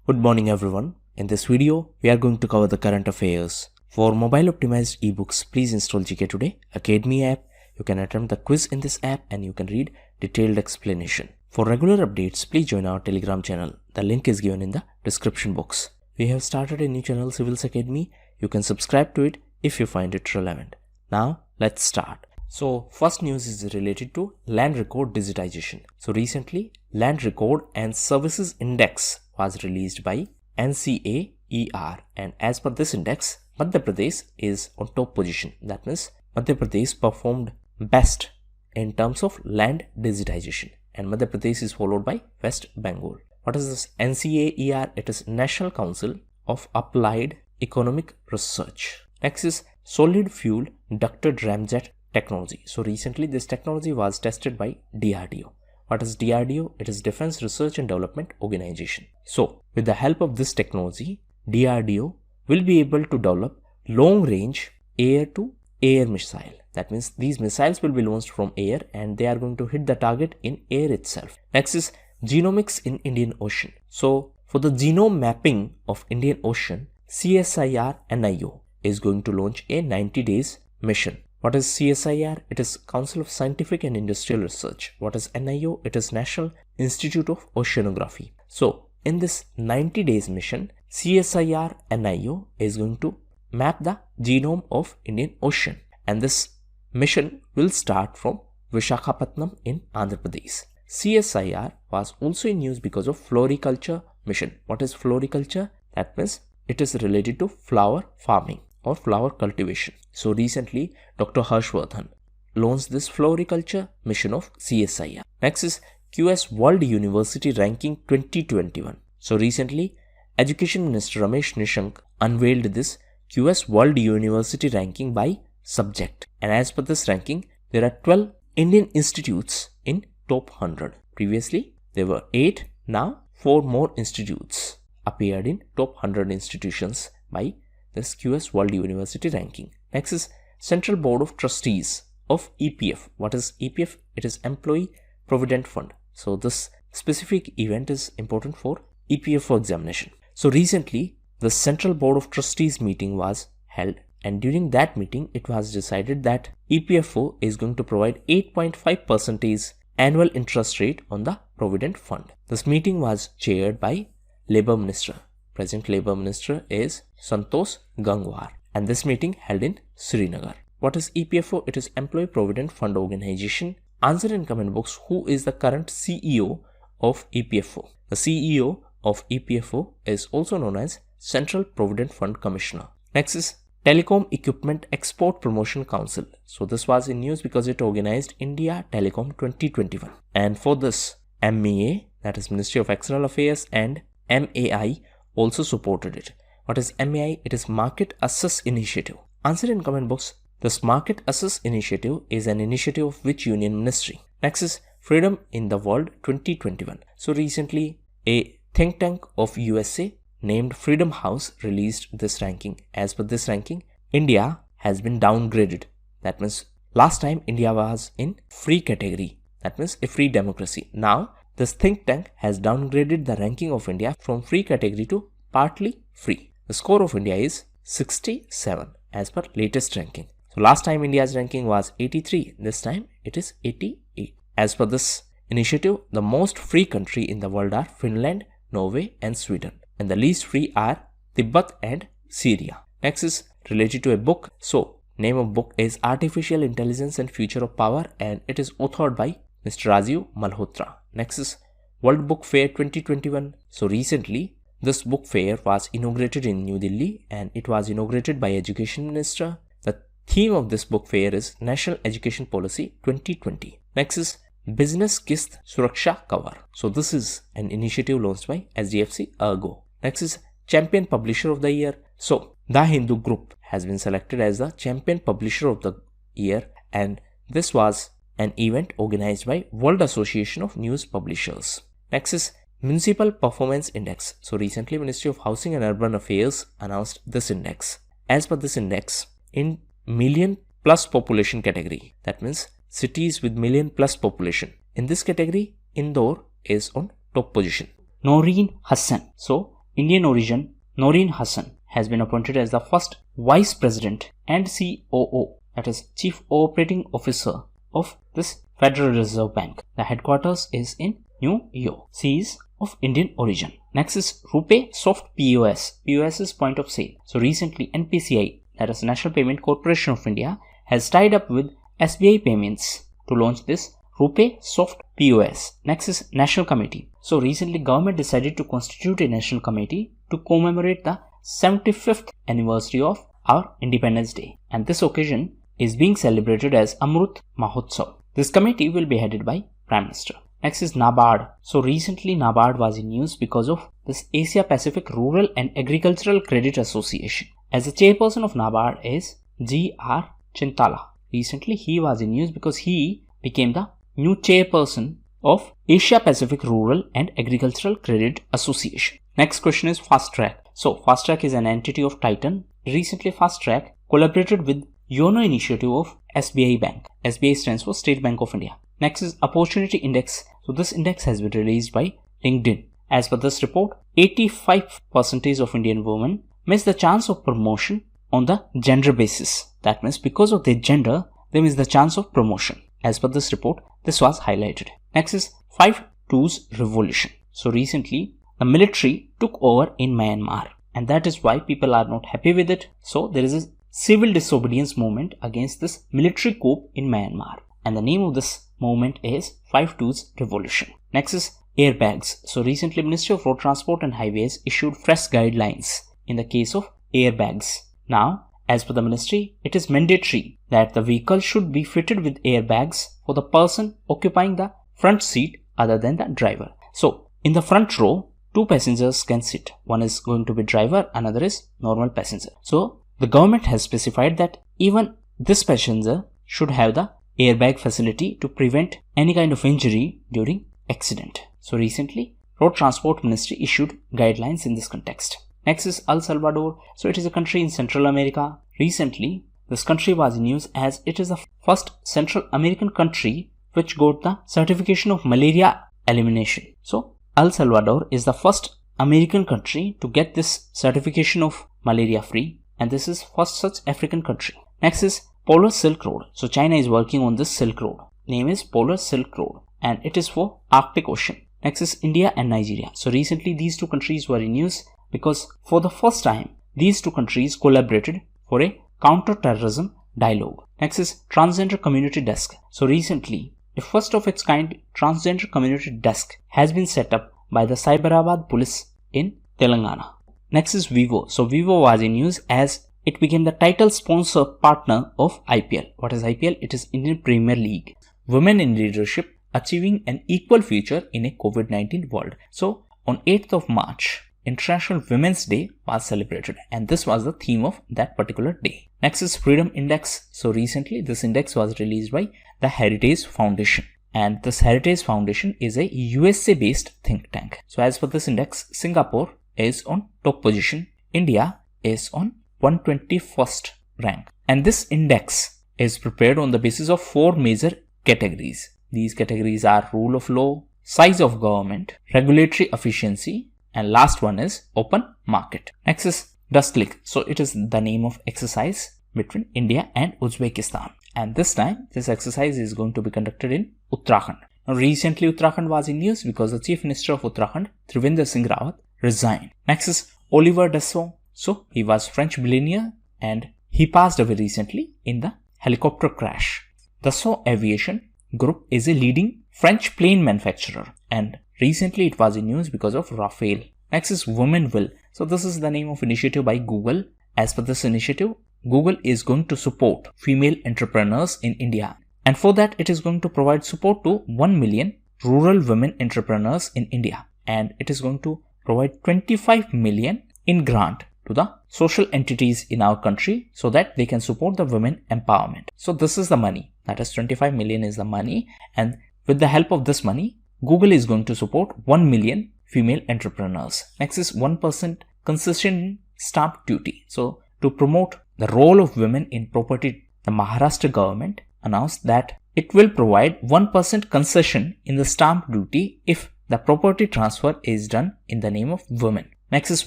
Good morning everyone. In this video, we are going to cover the current affairs. For mobile optimized ebooks, please install GKToday Academy app. You can attempt the quiz in this app and you can read detailed explanation. For regular updates, please join our Telegram channel. The link is given in the description box. We have started a new channel, Civils Academy. You can subscribe to it if you find it relevant. Now, let's start. So, first news is related to land record digitization. So, recently, Land Record and Services Index was released by NCAER, and as per this index, Madhya Pradesh is on top position. That means Madhya Pradesh performed best in terms of land digitization, and Madhya Pradesh is followed by West Bengal. What is this NCAER? It is National Council of Applied Economic Research. Next is solid fuel ducted ramjet technology. So recently this technology was tested by DRDO. What is DRDO? It is Defense Research and Development Organization. So with the help of this technology, DRDO will be able to develop long range air to air missile. That means these missiles will be launched from air and they are going to hit the target in air itself. Next is genomics in Indian Ocean. So for the genome mapping of Indian Ocean, CSIR NIO is going to launch a 90 days mission. What is CSIR? It is Council of Scientific and Industrial Research. What is NIO? It is National Institute of Oceanography. So in this 90 days mission, CSIR NIO is going to map the genome of Indian Ocean, and this mission will start from Visakhapatnam in Andhra Pradesh. CSIR was also in news because of Floriculture Mission. What is floriculture? That means it is related to flower farming or flower cultivation. So recently, Dr. Harshvardhan launched this floriculture mission of CSIR. Next is QS World University Ranking 2021. So recently, Education Minister Ramesh Nishank unveiled this QS World University Ranking by subject. And as per this ranking, there are 12 Indian institutes in top 100. Previously, there were 8. Now, 4 more institutes appeared in top 100 institutions by this QS World University Ranking. Next is Central Board of Trustees of EPF. What is EPF? It is Employee Provident Fund. So this specific event is important for EPF for examination. So recently, the Central Board of Trustees meeting was held, and during that meeting, it was decided that EPFO is going to provide 8.5% annual interest rate on the Provident Fund. This meeting was chaired by Labour Minister. Present Labour Minister is Santosh Gangwar, and this meeting held in Srinagar. What is EPFO? It is Employee Provident Fund Organization. Answer in comment box who is the current CEO of EPFO. The CEO of EPFO is also known as Central Provident Fund Commissioner. Next is Telecom Equipment Export Promotion Council. So this was in news because it organized India Telecom 2021. And for this, MEA, that is Ministry of External Affairs, and MAI also supported it. What is MAI? It is Market Access Initiative. Answer in comment box. This Market Access Initiative is an initiative of which union ministry? Next is Freedom in the World 2021. So recently, a think tank of USA named Freedom House released this ranking. As per this ranking, India has been downgraded. That means last time India was in free category. That means a free democracy. Now this think tank has downgraded the ranking of India from free category to partly free. The score of India is 67 as per latest ranking. So last time India's ranking was 83. This time it is 88. As per this initiative, the most free country in the world are Finland, Norway and Sweden. And the least free are Tibet and Syria. Next is related to a book. So name of book is Artificial Intelligence and Future of Power, and it is authored by Mr. Rajiv Malhotra. Next is World Book Fair 2021. So recently, this book fair was inaugurated in New Delhi, and it was inaugurated by Education Minister. The theme of this book fair is National Education Policy 2020. Next is Business Kist Suraksha Cover. So this is an initiative launched by SDFC Ergo. Next is Champion Publisher of the Year. So The Hindu Group has been selected as the Champion Publisher of the Year, and this was an event organized by World Association of News Publishers. Next is Municipal Performance Index. So recently, Ministry of Housing and Urban Affairs announced this index. As per this index, in million plus population category, that means cities with million plus population, in this category, Indore is on top position. Noreen Hassan. So Indian origin Noreen Hassan has been appointed as the first Vice President and COO, that is Chief Operating Officer of this Federal Reserve Bank. The headquarters is in New York. She is of Indian origin. Next is RuPay Soft POS. POS is point of sale. So recently NPCI, that is National Payment Corporation of India, has tied up with SBI Payments to launch this RuPay Soft POS. Next is National Committee. So recently government decided to constitute a national committee to commemorate the 75th anniversary of our Independence Day, and this occasion is being celebrated as Amrut Mahotsav. This committee will be headed by Prime Minister. Next is Nabard. So recently Nabard was in news because of this Asia Pacific Rural and Agricultural Credit Association. As the chairperson of Nabard is G.R. Chintala. Recently he was in news because he became the new chairperson of Asia Pacific Rural and Agricultural Credit Association. Next question is Fast Track. So Fast Track is an entity of Titan. Recently Fast Track collaborated with YONO initiative of SBI Bank. SBI stands for State Bank of India. Next is Opportunity Index. So this index has been released by LinkedIn. As per this report, 85% of Indian women miss the chance of promotion on the gender basis. That means because of their gender, they miss the chance of promotion. As per this report, this was highlighted. Next is 5-2's revolution. So recently, the military took over in Myanmar, and that is why people are not happy with it. So there is a civil disobedience movement against this military coup in Myanmar, and the name of this movement is 5-2's revolution. Next is airbags. So recently Ministry of Road Transport and Highways issued fresh guidelines in the case of airbags. Now, as per the ministry, it is mandatory that the vehicle should be fitted with airbags for the person occupying the front seat other than the driver. So in the front row, 2 passengers can sit. One is going to be driver, another is normal passenger. So the government has specified that even this passenger should have the airbag facility to prevent any kind of injury during accident. So recently, Road Transport Ministry issued guidelines in this context. Next is El Salvador. So it is a country in Central America. Recently, this country was in news as it is the first Central American country which got the certification of malaria elimination. So El Salvador is the first American country to get this certification of malaria free, and this is first such African country. Next is Polar Silk Road. So China is working on this Silk Road. Name is Polar Silk Road, and it is for Arctic Ocean. Next is India and Nigeria. So recently these two countries were in news because for the first time these two countries collaborated for a counter-terrorism dialogue. Next is Transgender Community Desk. So recently a first of its kind Transgender Community Desk has been set up by the Cyberabad Police in Telangana. Next is Vivo. So Vivo was in news as it became the title sponsor partner of IPL. What is IPL? It is Indian Premier League. Women in leadership achieving an equal future in a COVID-19 world. So on 8th of March, International Women's Day was celebrated, and this was the theme of that particular day. Next is Freedom Index. So recently this index was released by the Heritage Foundation, and this Heritage Foundation is a USA based think tank. So as for this index, Singapore is on top position, India is on 121st rank, and this index is prepared on the basis of 4 major categories. These categories are rule of law, size of government, regulatory efficiency, and last one is open market. Next is Dustlick. So it is the name of exercise between India and Uzbekistan, and this time this exercise is going to be conducted in Uttarakhand. Now recently Uttarakhand was in news because the Chief Minister of Uttarakhand, Trivendra Singh Rawat, resigned. Next is Oliver Dassault. So he was French billionaire and he passed away recently in the helicopter crash. Dassault Aviation Group is a leading French plane manufacturer, and recently it was in news because of Rafale. Next is Women Will. So this is the name of initiative by Google. As per this initiative, Google is going to support female entrepreneurs in India, and for that it is going to provide support to 1 million rural women entrepreneurs in India, and it is going to provide 25 million in grant to the social entities in our country so that they can support the women empowerment. So this is the money, that is 25 million is the money, and with the help of this money, Google is going to support 1 million female entrepreneurs. Next is 1% concession in stamp duty. So to promote the role of women in property, the Maharashtra government announced that it will provide 1% concession in the stamp duty if the property transfer is done in the name of women. Next is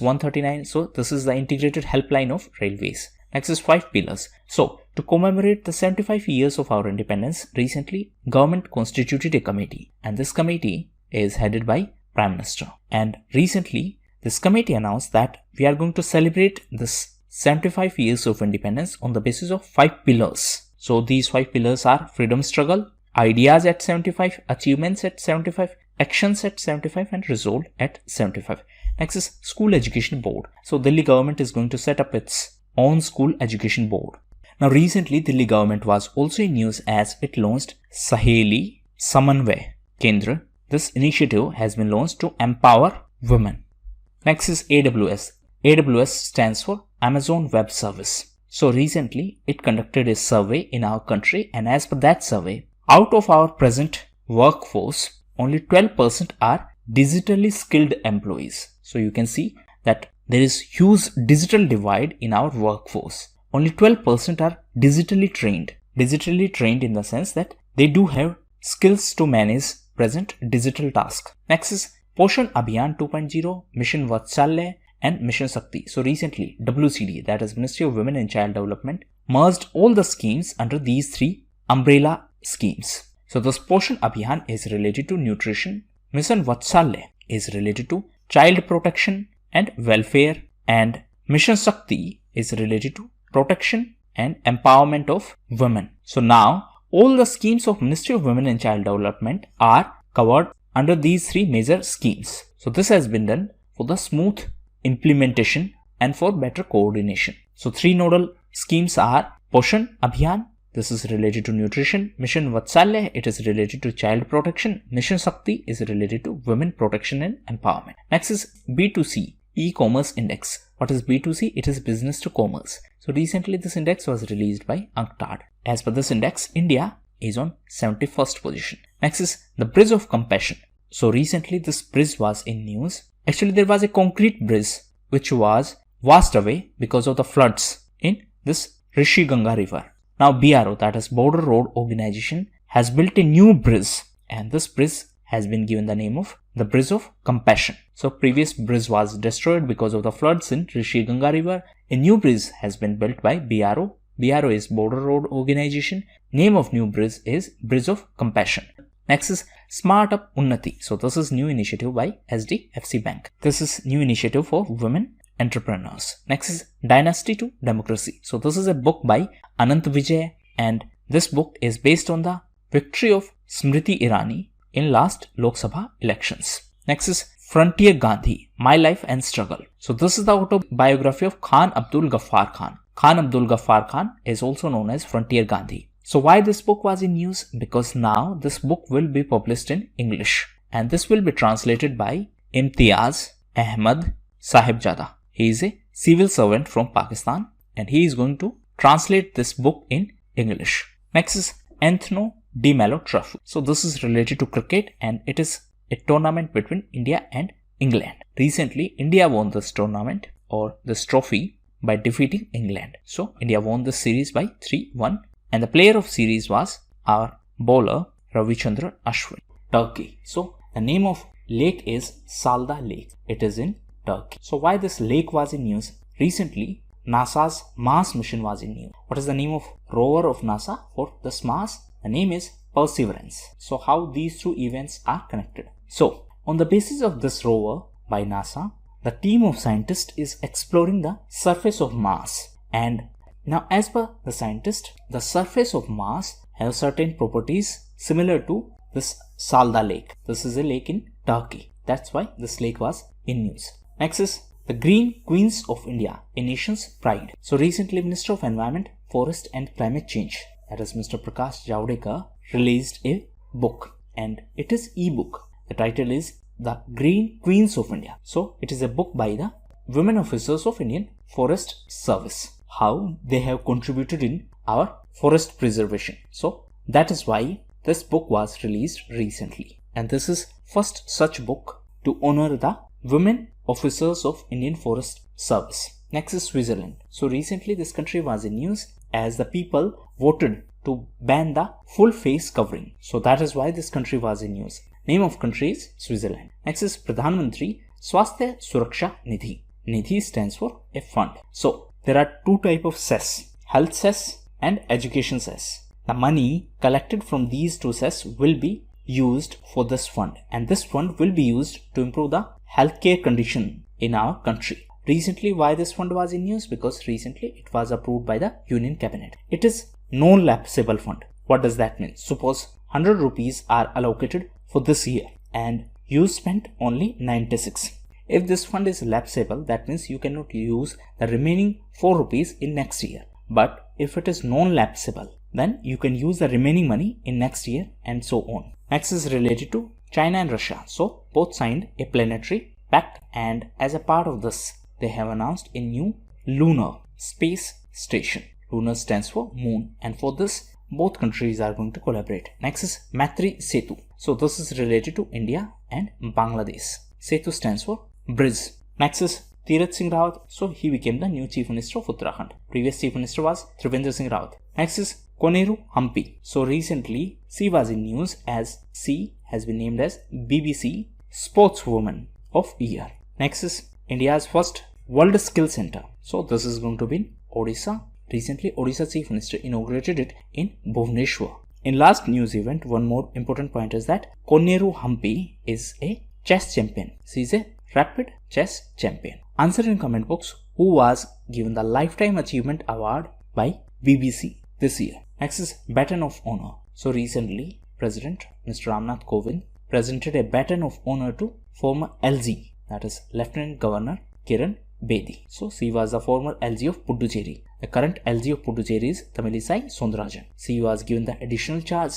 139. So this is the integrated helpline of railways. Next is 5 pillars. So to commemorate the 75 years of our independence, recently government constituted a committee, and this committee is headed by Prime Minister. And recently this committee announced that we are going to celebrate this 75 years of independence on the basis of 5 pillars. So these 5 pillars are freedom struggle, ideas at 75, achievements at 75, actions at 75, and resolve at 75. Next is school education board. So Delhi government is going to set up its own school education board. Now recently Delhi government was also in news as it launched Saheli Samanvay Kendra. This initiative has been launched to empower women. Next is AWS. AWS stands for Amazon Web Service. So recently it conducted a survey in our country, and as per that survey, out of our present workforce, only 12% are digitally skilled employees. So you can see that there is huge digital divide in our workforce. Only 12% are digitally trained. Digitally trained in the sense that they do have skills to manage present digital tasks. Next is Poshan Abhiyan 2.0, Mission Vatsalya, and Mission Shakti. So recently WCD, that is Ministry of Women and Child Development, merged all the schemes under these 3 umbrella schemes. So this Poshan Abhiyan is related to nutrition, Mission Vatsalya is related to child protection and welfare, and Mission Shakti is related to protection and empowerment of women. So now all the schemes of Ministry of Women and Child Development are covered under these 3 major schemes. So this has been done for the smooth implementation and for better coordination. So 3 nodal schemes are Poshan Abhiyan, this is related to nutrition, Mission Vatsalya, it is related to child protection, Mission Shakti is related to women protection and empowerment. Next is B2c E-Commerce Index. What is B2C? It is business to commerce. So recently this index was released by Nabard. As per this index, India is on 71st position. Next is the Bridge of Compassion. So recently this bridge was in news. Actually there was a concrete bridge which was washed away because of the floods in this Rishi Ganga river. Now BRO, that is Border Road Organization, has built a new bridge, and this bridge has been given the name of the Bridge of Compassion. So previous bridge was destroyed because of the floods in Rishi Ganga river. A new bridge has been built by BRO. BRO is Border Road Organization. Name of new bridge is Bridge of Compassion. Next is Smart Up Unnati. So this is new initiative by SDFC Bank. This is new initiative for women entrepreneurs. Next is Dynasty to Democracy. So this is a book by Anant Vijay, and this book is based on the victory of Smriti Irani in last Lok Sabha elections. Next is Frontier Gandhi, My Life and Struggle. So this is the autobiography of Khan Abdul Ghaffar Khan. Khan Abdul Ghaffar Khan is also known as Frontier Gandhi. So why this book was in news? Because now this book will be published in English, and this will be translated by Imtiaz Ahmad Sahibzada. He is a civil servant from Pakistan, and he is going to translate this book in English. Next is Anthony De Mello Trophy. So this is related to cricket, and it is a tournament between India and England. Recently, India won this tournament or this trophy by defeating England. So India won this series by 3-1, and the player of series was our bowler Ravichandran Ashwin. Turkey. So the name of lake is Salda Lake. It is in Turkey. So why this lake was in news? Recently, NASA's Mars mission was in news. What is the name of rover of NASA for this Mars? The name is Perseverance. So how these 2 events are connected? So on the basis of this rover by NASA, the team of scientists is exploring the surface of Mars. And now as per the scientist, the surface of Mars have certain properties similar to this Salda Lake. This is a lake in Turkey. That's why this lake was in news. Next is the Green Queens of India, a nation's pride. So recently Minister of Environment, Forest and Climate Change, that is Mr. Prakash Javadekar, released a book, and it is e-book. The title is The Green Queens of India. So it is a book by the women officers of Indian Forest Service, how they have contributed in our forest preservation. So that is why this book was released recently, and this is first such book to honor the women officers of Indian Forest Service. Next is Switzerland. So recently this country was in news as the people voted to ban the full face covering. So that is why this country was in news. Name of country is Switzerland. Next is Pradhan Mantri Swasthya Suraksha Nidhi. Nidhi stands for a fund. So there are two types of cess, health cess and education cess. The money collected from these two cess will be used for this fund, and this fund will be used to improve the healthcare condition in our country. Recently, why this fund was in news? Because recently it was approved by the Union Cabinet. It is non-lapsable fund. What does that mean? Suppose 100 rupees are allocated for this year and you spent only 96. If this fund is lapsable, that means you cannot use the remaining 4 rupees in next year. But if it is non-lapsable, then you can use the remaining money in next year and so on. Next is related to China and Russia. So both signed a planetary pact, and as a part of this, they have announced a new lunar space station. Lunar stands for moon, and for this, both countries are going to collaborate. Next is Maitri Setu. So this is related to India and Bangladesh. Setu stands for bridge. Next is Tirat Singh Rawat. So he became the new Chief Minister of Uttarakhand. Previous Chief Minister was Trivendra Singh Rawat. Next is Koneru Hampi. So recently, she was in news as she has been named as B2c Sportswoman of Year. Next is India's first World Skill Center. So this is going to be in Odisha. Recently, Odisha Chief Minister inaugurated it in Bhubaneswar. In last news event, one more important point is that Koneru Hampi is a chess champion. She is a rapid chess champion. Answer in comment box who was given the Lifetime Achievement Award by BBC this year. Next is Baton of Honor. So recently, President Mr. Ramnath Kovind presented a Baton of Honor to former LG, that is Lieutenant Governor Kiran Bedi. So she was the former LG of Puducherry. The current LG of Puducherry is Tamilisai Soundarajan. She was given the additional charge.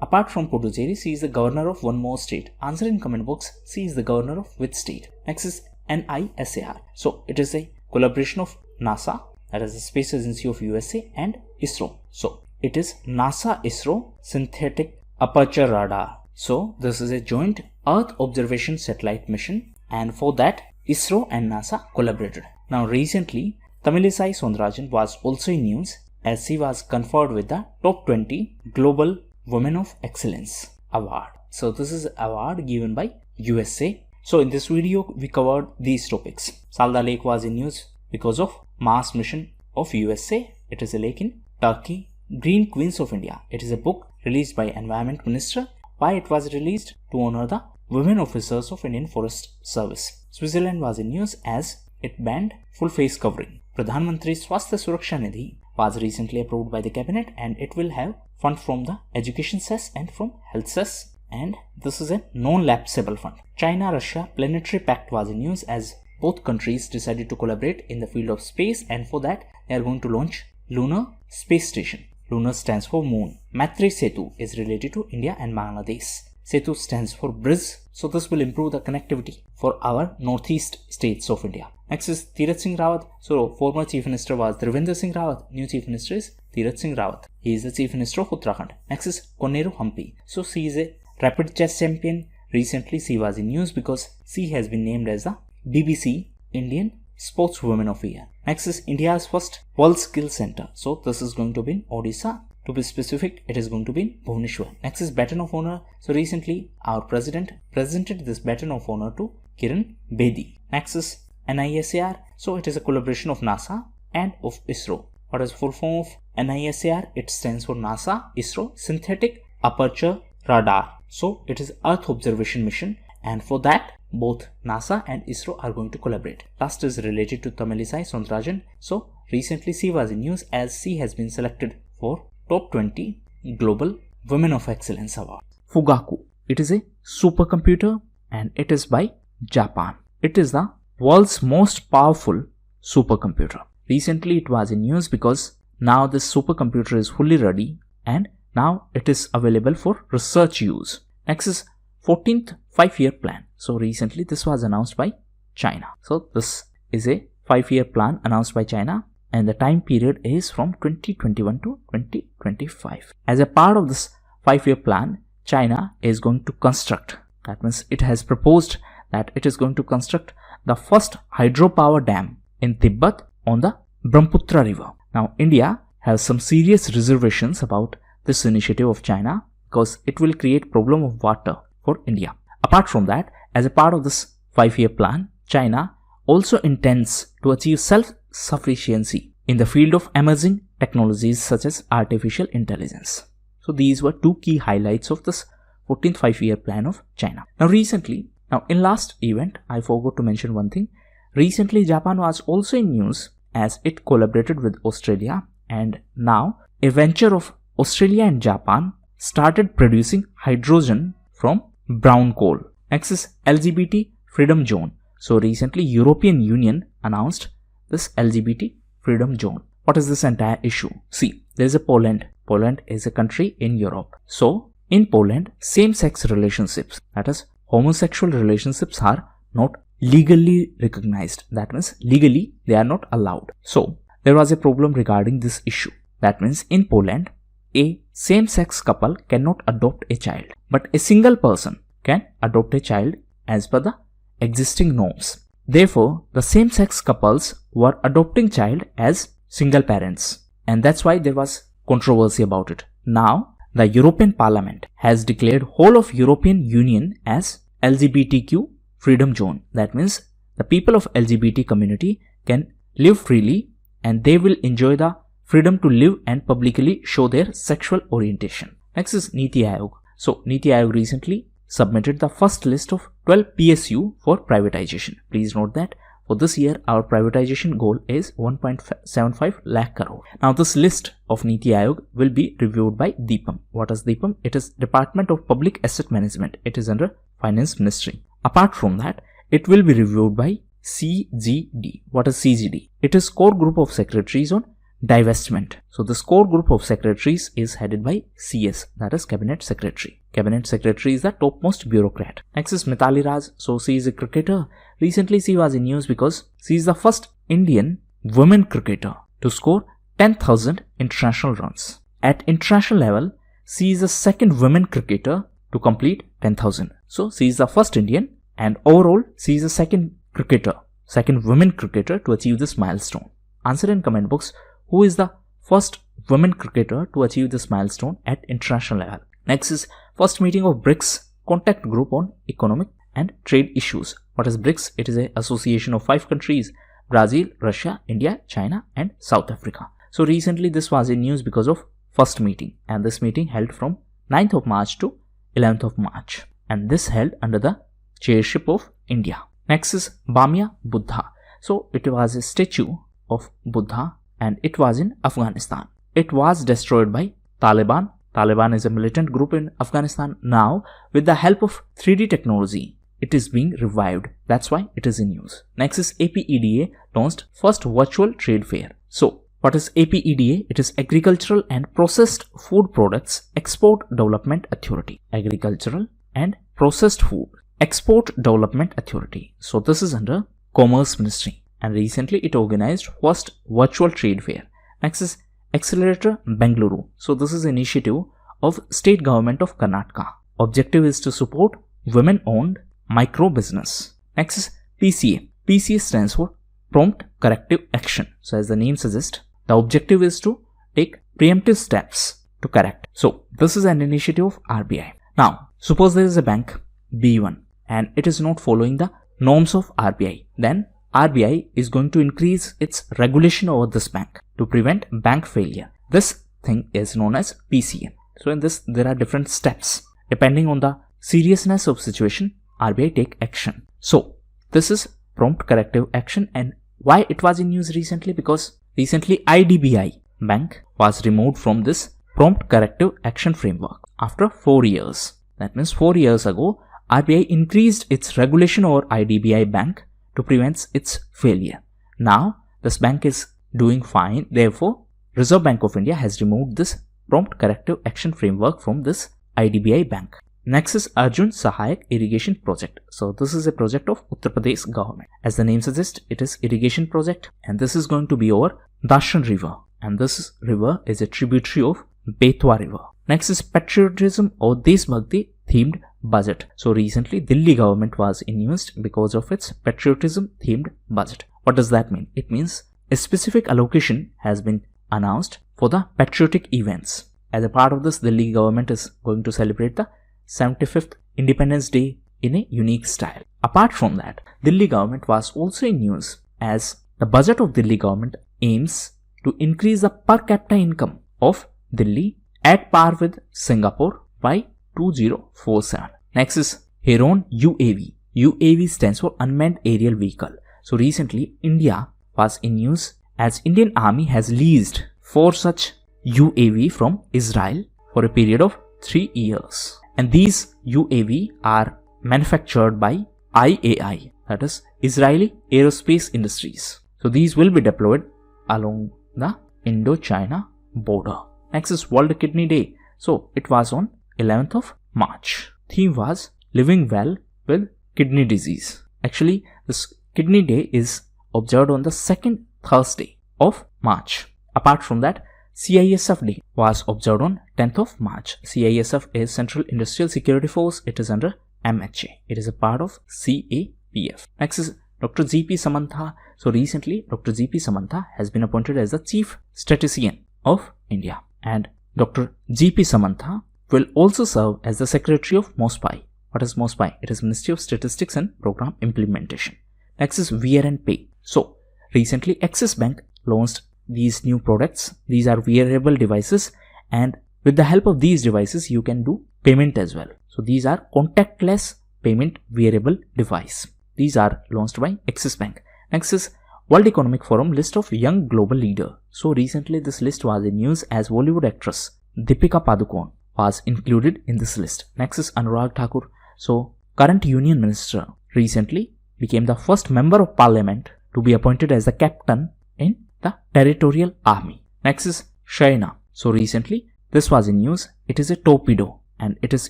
Apart from Puducherry, she is the governor of one more state. Answer in comment box, she is the governor of which state? Next is NISAR. So it is a collaboration of NASA, that is the Space Agency of USA, and ISRO. So it is NASA-ISRO Synthetic Aperture Radar. So this is a joint Earth observation satellite mission, and for that ISRO and NASA collaborated. Now recently, Tamilisai Soundarajan was also in news as she was conferred with the Top 20 Global Women of Excellence Award. So this is an award given by USA. So in this video, we covered these topics. Salda Lake was in news because of Mars mission of USA. It is a lake in Turkey. Green Queens of India. It is a book released by Environment Minister. Why it was released? To honor the women officers of Indian Forest Service. Switzerland was in news as it banned full face covering. Pradhan Mantri Swasthya Suraksha Nidhi was recently approved by the cabinet, and it will have fund from the education cess and from health cess, and this is a non-lapsable fund. China-Russia Planetary Pact was in news as both countries decided to collaborate in the field of space, and for that they are going to launch lunar space station. Lunar stands for moon. Maitri Setu is related to India and Bangladesh. Setu stands for bridge, so this will improve the connectivity for our northeast states of India. Next is Tirat Singh Rawat. So former Chief Minister was Trivendra Singh Rawat. New Chief Minister is Tirat Singh Rawat. He is the Chief Minister of Uttarakhand. Next is Koneru Hampi. So she is a rapid chess champion. Recently she was in news because she has been named as the BBC Indian Sportswoman of the Year. Next is India's first World Skill Center. So this is going to be in Odisha. To be specific, it is going to be in Bhubaneswar. Next is Baton of Honor. So recently our president presented this Baton of Honor to Kiran Bedi. Next is NISAR. So it is a collaboration of NASA and of ISRO. What is the full form of NISAR? It stands for NASA ISRO Synthetic Aperture Radar. So it is Earth observation mission, and for that both NASA and ISRO are going to collaborate. Last is related to Tamilisai Soundarajan. So recently she was in news as she has been selected for Top 20 Global Women of Excellence Award. Fugaku. It is a supercomputer and it is by Japan. It is the world's most powerful supercomputer. Recently it was in news because now this supercomputer is fully ready and now it is available for research use. Next is 14th 5-year plan. So recently this was announced by China. So this is a 5-year plan announced by China, and the time period is from 2021 to 2025. As a part of this 5-year plan, China is going to construct, that means it has proposed that it is going to construct the first hydropower dam in Tibet on the Brahmaputra river. Now India has some serious reservations about this initiative of China because it will create problem of water for India. Apart from that, as a part of this 5-year plan, China also intends to achieve self-sufficiency in the field of emerging technologies such as artificial intelligence. So these were two key highlights of this 14th 5-year plan of China. Now in last event, I forgot to mention one thing. Recently, Japan was also in news as it collaborated with Australia, and now a venture of Australia and Japan started producing hydrogen from brown coal. Next is LGBT Freedom Zone. So recently European Union announced this LGBT Freedom Zone. What is this entire issue? See, there is a Poland. Poland is a country in Europe. So in Poland, same-sex relationships, that is homosexual relationships, are not legally recognized. That means legally they are not allowed. So there was a problem regarding this issue. That means in Poland, a same-sex couple cannot adopt a child, but a single person can adopt a child as per the existing norms. Therefore, the same-sex couples were adopting child as single parents, and that's why there was controversy about it. Now, the European Parliament has declared whole of European Union as LGBTQ Freedom Zone. That means the people of LGBT community can live freely and they will enjoy the freedom to live and publicly show their sexual orientation. Next is Niti Aayog. So Niti Aayog recently submitted the first list of 12 PSU for privatization. Please note that for this year our privatization goal is 1.75 lakh crore. Now this list of Niti Aayog will be reviewed by DIPAM. What is DIPAM? It is Department of Public Asset Management. It is under Finance Ministry. Apart from that, it will be reviewed by CGD. What is CGD? It is core group of secretaries on divestment. So this core group of secretaries is headed by CS, that is Cabinet Secretary. Cabinet Secretary is the topmost bureaucrat. Next is Mithali Raj. So she is a cricketer. Recently she was in news because she is the first Indian women cricketer to score 10,000 international runs. At international level, she is the second women cricketer to complete 10,000. So she is the first Indian, and overall she is the second women cricketer to achieve this milestone. Answer in comment box who is the first women cricketer to achieve this milestone at international level. Next is first meeting of Brics contact group on economic and trade issues. What is Brics? It is an association of 5 countries: Brazil, Russia, India, China and South Africa. So recently this was in news because of first meeting, and this meeting held from 9th of March to 11th of March, and this held under the chairship of India. Next is Bamia Buddha. So it was a statue of Buddha and it was in Afghanistan. It was destroyed by Taliban. Taliban is a militant group in Afghanistan. Now, with the help of 3D technology, it is being revived. That's why it is in news. Next is APEDA launched first virtual trade fair. So, what is APEDA? It is Agricultural and Processed Food Products Export Development Authority. Agricultural and Processed Food Export Development Authority. So, this is under Commerce Ministry, and recently it organized first virtual trade fair. Next is Accelerator Bengaluru. So this is an initiative of state government of Karnataka. Objective is to support women-owned micro business. Next is PCA. PCA stands for Prompt Corrective Action. So as the name suggests, the objective is to take preemptive steps to correct. So this is an initiative of RBI. Now suppose there is a bank B1 and it is not following the norms of RBI. Then RBI is going to increase its regulation over this bank to prevent bank failure. This thing is known as PCA. So in this there are different steps. Depending on the seriousness of situation, RBI take action. So this is prompt corrective action, and why it was in news recently? Because recently IDBI bank was removed from this prompt corrective action framework after 4 years. That means 4 years ago RBI increased its regulation over IDBI bank to prevent its failure. Now this bank is doing fine. Therefore, Reserve Bank of India has removed this prompt corrective action framework from this IDBI bank. Next is Arjun Sahayak Irrigation Project. So this is a project of Uttar Pradesh government. As the name suggests, it is irrigation project, and this is going to be over Darshan River, and this river is a tributary of Betwa River. Next is patriotism or Deshbhakti themed budget. So recently Delhi government was in news because of its patriotism themed budget. What does that mean? It means a specific allocation has been announced for the patriotic events. As a part of this, Delhi government is going to celebrate the 75th Independence Day in a unique style. Apart from that, Delhi government was also in news as the budget of Delhi government aims to increase the per capita income of Delhi at par with Singapore by 2047. Next is Heron Uav. UAV stands for Unmanned Aerial Vehicle. So recently, India was in news as Indian Army has leased 4 such UAV from Israel for a period of 3 years. And these UAV are manufactured by IAI, that is Israeli Aerospace Industries. So these will be deployed along the Indo-China border. Next is World Kidney Day. So it was on 11th of March. Theme was living well with kidney disease. Actually, this Kidney Day is observed on the second Thursday of March. Apart from that, CISF Day was observed on 10th of March. CISF is Central Industrial Security Force. It is under MHA. It is a part of CAPF. Next is Dr. G.P. Samantha. So recently, Dr. G.P. Samantha has been appointed as the Chief Statistician of India. And Dr. G.P. Samantha will also serve as the Secretary of MOSPI. What is MOSPI? It is Ministry of Statistics and Program Implementation. Next is Wear and Pay. So recently, Axis Bank launched these new products. These are wearable devices, and with the help of these devices, you can do payment as well. So these are contactless payment wearable device. These are launched by Axis Bank. Next is World Economic Forum list of young global leader. So recently this list was in news as Bollywood actress Deepika Padukone was included in this list. Next is Anurag Thakur. So current Union Minister recently became the first member of Parliament to be appointed as the captain in the Territorial Army. Next is Shaina. So recently this was in news. It is a torpedo and it is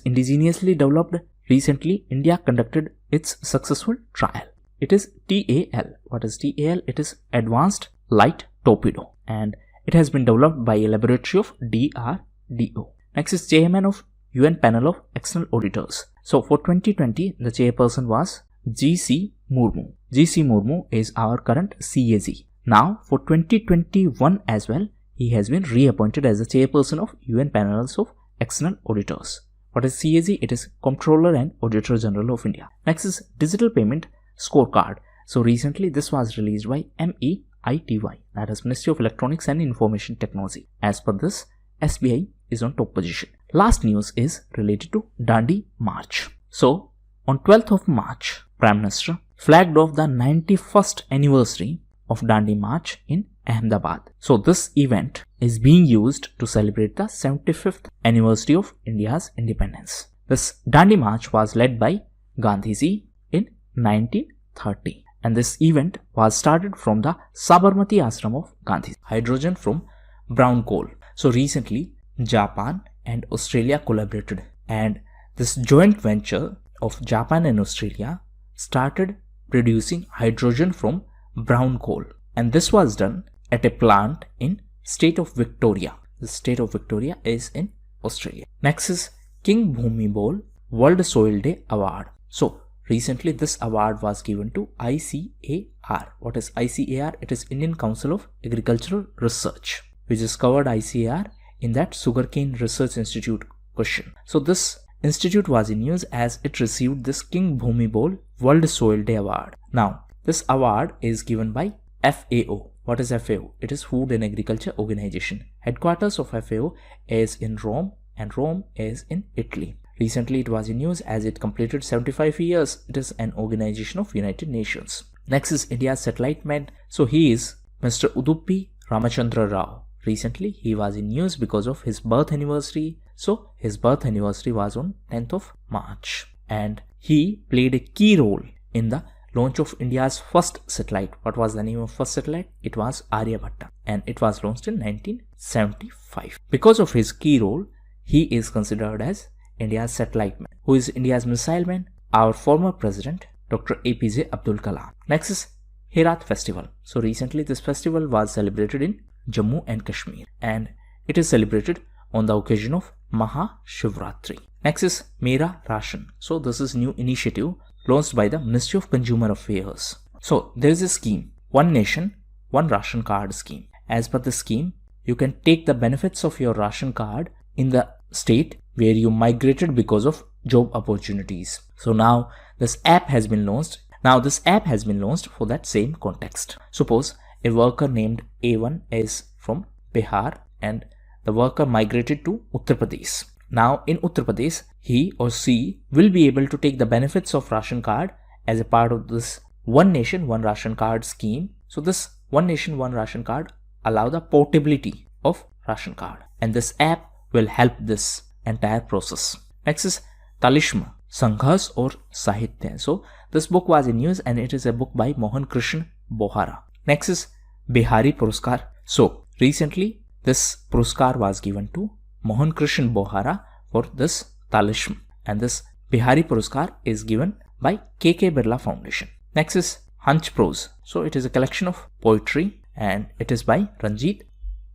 indigenously developed. Recently India conducted its successful trial. It is TAL. What is TAL? It is Advanced Light Torpedo and it has been developed by a laboratory of DRDO. Next is Chairman of UN Panel of External Auditors. So for 2020, the chairperson was GC Murmu. GC Murmu is our current CAG. Now for 2021 as well, he has been reappointed as the chairperson of UN Panels of External Auditors. What is CAG? It is Comptroller and Auditor General of India. Next is Digital Payment Scorecard. So recently this was released by MEITY, that is Ministry of Electronics and Information Technology. As per this, SBI is on top position. Last news is related to Dandi March. So on 12th of March, Prime Minister flagged off the 91st anniversary of Dandi March in Ahmedabad. So this event is being used to celebrate the 75th anniversary of India's independence. This Dandi March was led by Gandhiji in 1930 and this event was started from the Sabarmati ashram of Gandhi. Hydrogen from brown coal. So recently Japan and Australia collaborated and this joint venture of Japan and Australia started producing hydrogen from brown coal, and this was done at a plant in state of Victoria. The state of Victoria is in Australia. Next is King Bhumibol World Soil Day Award. So recently this award was given to ICAR. What is ICAR? It is Indian Council of Agricultural Research, which discovered ICAR in that Sugarcane Research Institute question. So this institute was in news as it received this King Bhumibol World Soil Day Award. Now this award is given by FAO. What is FAO? It is Food and Agriculture Organization. Headquarters of FAO is in Rome and Rome is in Italy. Recently it was in news as it completed 75 years. It is an organization of United Nations. Next is India's satellite man. So he is Mr. Udupi Ramachandra Rao. Recently he was in news because of his birth anniversary. So his birth anniversary was on 10th of March and he played a key role in the launch of India's first satellite. What was the name of first satellite? It was Aryabhatta and it was launched in 1975. Because of his key role, he is considered as India's satellite man. Who is India's missile man? Our former president, Dr. APJ Abdul Kalam. Next is Hirat Festival. So recently this festival was celebrated in Jammu and Kashmir and it is celebrated on the occasion of Maha Shivratri. Next is Mera Ration. So this is new initiative launched by the Ministry of Consumer Affairs. So there is a scheme, One Nation, One Ration Card scheme. As per the scheme, you can take the benefits of your ration card in the state where you migrated because of job opportunities. So now this app has been launched. Now this app has been launched for that same context. Suppose a worker named A1 is from Bihar and the worker migrated to Uttar Pradesh. Now in Uttar Pradesh, he or she will be able to take the benefits of ration card as a part of this One Nation, One Ration Card scheme. So this One Nation, One Ration Card allow the portability of ration card, and this app will help this entire process. Next is Talishma, Sanghas or Sahitya. So this book was in news and it is a book by Mohan Krishna Bohara. Next is Bihari Puruskar. So recently this Puruskar was given to Mohan Krishna Bohara for this Talishma, and this Bihari Puruskar is given by KK Birla Foundation. Next is Hunch Prose. So it is a collection of poetry and it is by Ranjit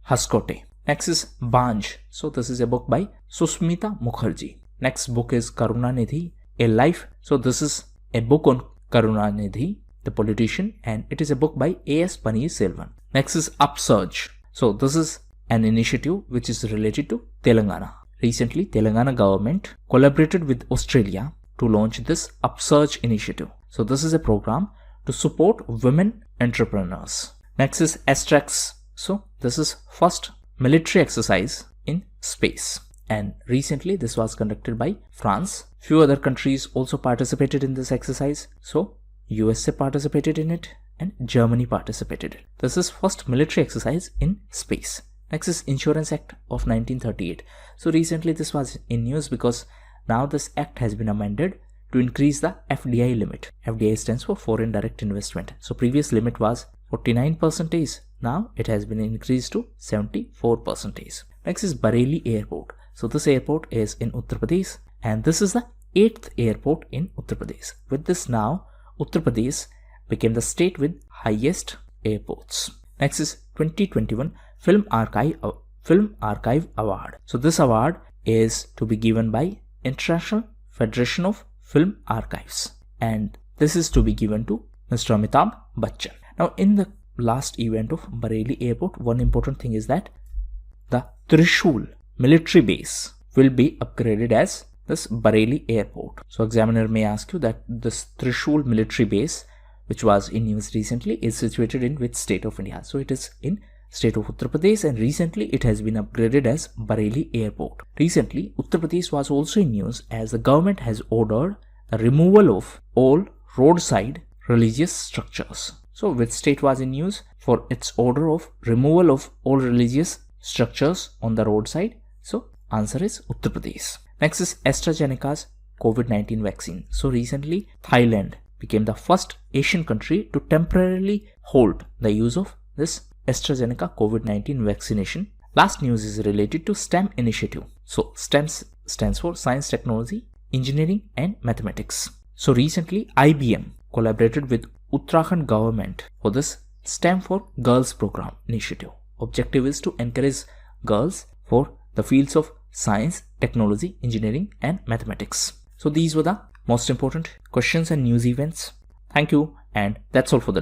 Haskote. Next is Banj. So this is a book by Susmita Mukherjee. Next book is Karunanidhi, A Life. So this is a book on Karunanidhi, the politician, and it is a book by A.S. Paneer Selvan. Next is Upsurge. So this is an initiative which is related to Telangana. Recently, Telangana government collaborated with Australia to launch this Upsurge initiative. So this is a program to support women entrepreneurs. Next is Astrax. So this is first military exercise in space, and recently this was conducted by France. Few other countries also participated in this exercise. So USA participated in it and Germany participated. This is first military exercise in space. Next is Insurance Act of 1938. So recently this was in news because now this act has been amended to increase the FDI limit. FDI stands for Foreign Direct Investment. So previous limit was 49%. Now it has been increased to 74%. Next is Bareilly Airport. So this airport is in Uttar Pradesh and this is the 8th airport in Uttar Pradesh. With this now, Uttar Pradesh became the state with highest airports. Next is 2021 Film Archive Award. So this award is to be given by International Federation of Film Archives, and this is to be given to Mr. Amitabh Bachchan. Now in the last event of Bareilly Airport, one important thing is that the Trishul military base will be upgraded as this Bareilly Airport. So examiner may ask you that this Trishul military base, which was in news recently, is situated in which state of India? So it is in state of Uttar Pradesh, and recently it has been upgraded as Bareilly Airport. Recently Uttar Pradesh was also in news as the government has ordered the removal of all roadside religious structures. So which state was in news for its order of removal of all religious structures on the roadside? So answer is Uttar Pradesh. Next is AstraZeneca's COVID-19 vaccine. So recently Thailand became the first Asian country to temporarily hold the use of this AstraZeneca COVID-19 vaccination. Last news is related to STEM initiative. So STEM stands for Science, Technology, Engineering and Mathematics. So recently IBM collaborated with Uttarakhand government for this STEM for Girls program initiative. Objective is to encourage girls for the fields of science, technology, engineering and mathematics. So these were the most important questions and news events. Thank you, and that's all for the day.